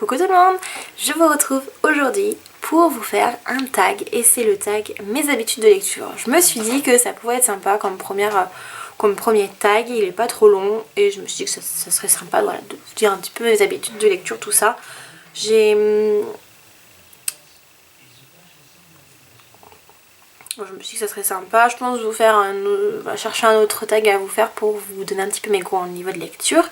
Coucou tout le monde, je vous retrouve aujourd'hui pour vous faire un tag et c'est le tag mes habitudes de lecture. Je me suis dit que ça pouvait être sympa comme premier tag, il est pas trop long et je me suis dit que ça serait sympa voilà, de vous dire un petit peu mes habitudes de lecture, tout ça. Je me suis dit que ça serait sympa, je pense vous faire chercher un autre tag à vous faire pour vous donner un petit peu mes goûts au niveau de lecture.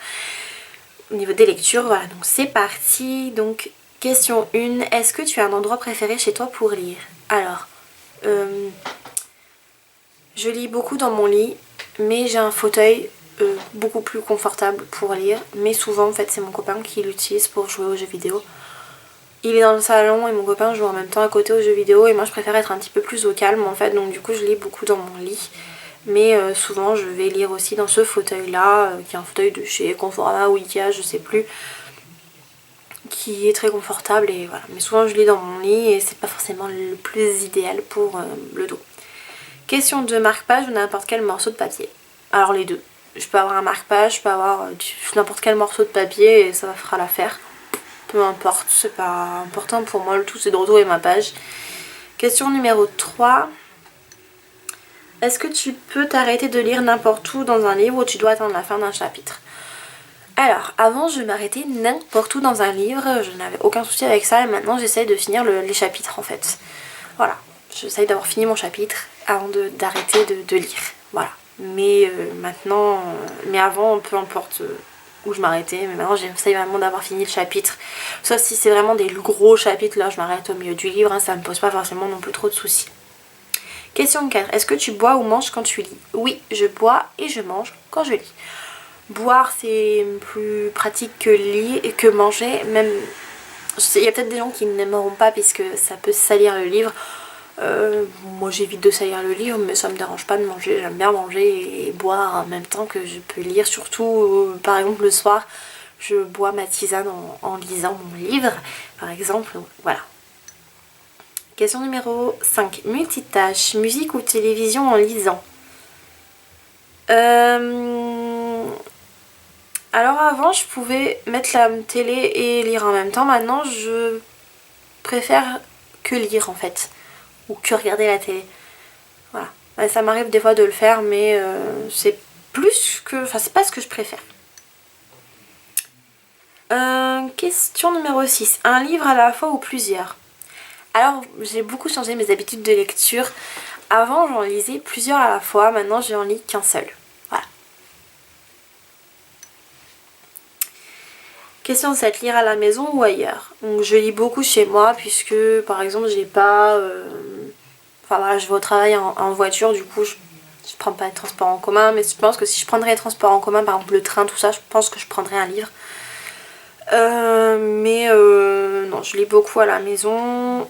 Au niveau des lectures, voilà, donc c'est parti. Donc question 1, est-ce que tu as un endroit préféré chez toi pour lire? Alors, je lis beaucoup dans mon lit, mais j'ai un fauteuil beaucoup plus confortable pour lire. Mais souvent en fait c'est mon copain qui l'utilise pour jouer aux jeux vidéo. Il est dans le salon et mon copain joue en même temps à côté aux jeux vidéo et moi je préfère être un petit peu plus au calme en fait, donc du coup je lis beaucoup dans mon lit. Mais souvent je vais lire aussi dans ce fauteuil là, qui est un fauteuil de chez Conforama ou Ikea, je sais plus, qui est très confortable et voilà. Mais souvent je lis dans mon lit et c'est pas forcément le plus idéal pour le dos. Question 2, marque-page ou n'importe quel morceau de papier? Alors les deux. Je peux avoir un marque-page, je peux avoir n'importe quel morceau de papier et ça fera l'affaire. Peu importe, c'est pas important pour moi, le tout c'est de retrouver ma page. Question numéro 3. Est-ce que tu peux t'arrêter de lire n'importe où dans un livre ou tu dois attendre la fin d'un chapitre? Alors, avant je m'arrêtais n'importe où dans un livre, je n'avais aucun souci avec ça et maintenant j'essaye de finir les chapitres en fait. Voilà, j'essaye d'avoir fini mon chapitre avant d'arrêter de lire. Voilà, mais maintenant, mais avant peu importe où je m'arrêtais, mais maintenant j'essaye vraiment d'avoir fini le chapitre. Sauf si c'est vraiment des gros chapitres, là je m'arrête au milieu du livre, hein, ça me pose pas forcément non plus trop de soucis. Question 4. Est-ce que tu bois ou manges quand tu lis? Oui, je bois et je mange quand je lis. Boire c'est plus pratique que lire et que manger. Même, il y a peut-être des gens qui n'aimeront pas puisque ça peut salir le livre. Moi j'évite de salir le livre mais ça me dérange pas de manger. J'aime bien manger et boire en même temps que je peux lire. Surtout par exemple le soir je bois ma tisane en lisant mon livre par exemple. Voilà. Question numéro 5. Multitâche, musique ou télévision en lisant? Alors avant je pouvais mettre la télé et lire en même temps. Maintenant je préfère que lire en fait. Ou que regarder la télé. Voilà. Ça m'arrive des fois de le faire mais c'est plus que... Enfin c'est pas ce que je préfère. Question numéro 6. Un livre à la fois ou plusieurs? Alors j'ai beaucoup changé mes habitudes de lecture. Avant j'en lisais plusieurs à la fois, maintenant j'en lis qu'un seul. Voilà. Question 7, lire à la maison ou ailleurs? Donc je lis beaucoup chez moi puisque par exemple j'ai pas... Enfin voilà, je vais au travail en voiture, du coup je prends pas les transports en commun, mais je pense que si je prendrais les transports en commun, par exemple le train, tout ça, je pense que je prendrais un livre. Non, je lis beaucoup à la maison.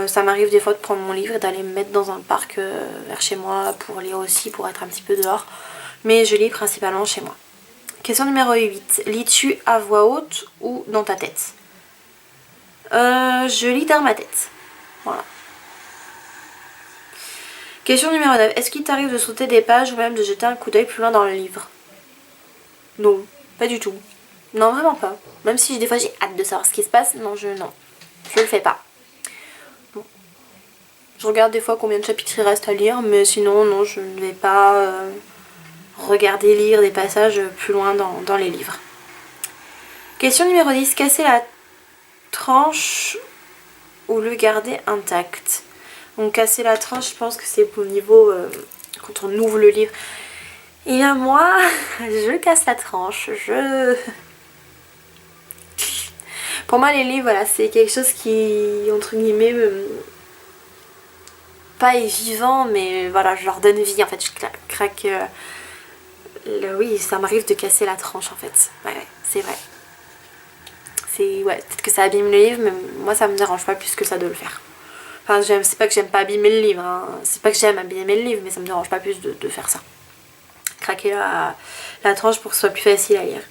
Ça m'arrive des fois de prendre mon livre et d'aller me mettre dans un parc vers chez moi pour lire aussi, pour être un petit peu dehors. Mais je lis principalement chez moi. Question numéro 8. Lis-tu à voix haute ou dans ta tête? Je lis dans ma tête. Voilà. Question numéro 9. Est-ce qu'il t'arrive de sauter des pages ou même de jeter un coup d'œil plus loin dans le livre? Non, pas du tout. Non, vraiment pas. Même si des fois j'ai hâte de savoir ce qui se passe, non, je le fais pas. Bon. Je regarde des fois combien de chapitres il reste à lire, mais sinon, non, je ne vais pas regarder lire des passages plus loin dans les livres. Question numéro 10. Casser la tranche ou le garder intact? Donc casser la tranche, je pense que c'est au niveau quand on ouvre le livre. Et là, moi, je casse la tranche. Pour moi, les livres, voilà, c'est quelque chose qui, entre guillemets, pas est vivant, mais voilà, je leur donne vie. En fait, je craque. Oui, ça m'arrive de casser la tranche, en fait. Ouais, c'est vrai. Ouais, peut-être que ça abîme le livre, mais moi, ça me dérange pas plus que ça de le faire. Enfin, c'est pas que j'aime pas abîmer le livre, hein. C'est pas que j'aime abîmer le livre, mais ça me dérange pas plus de faire ça. Craquer la tranche pour que ce soit plus facile à lire.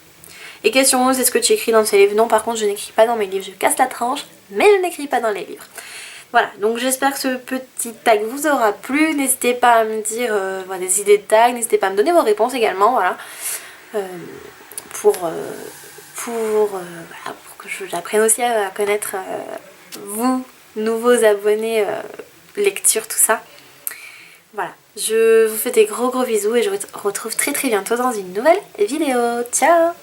Et question 11, est-ce que tu écris dans tes livres? Non, par contre je n'écris pas dans mes livres, je casse la tranche, mais je n'écris pas dans les livres. Voilà, donc j'espère que ce petit tag vous aura plu. N'hésitez pas à me dire des idées de tag, n'hésitez pas à me donner vos réponses également, voilà. Pour que j'apprenne aussi à connaître vous, nouveaux abonnés, lecture, tout ça. Voilà, je vous fais des gros bisous et je vous retrouve très bientôt dans une nouvelle vidéo. Ciao!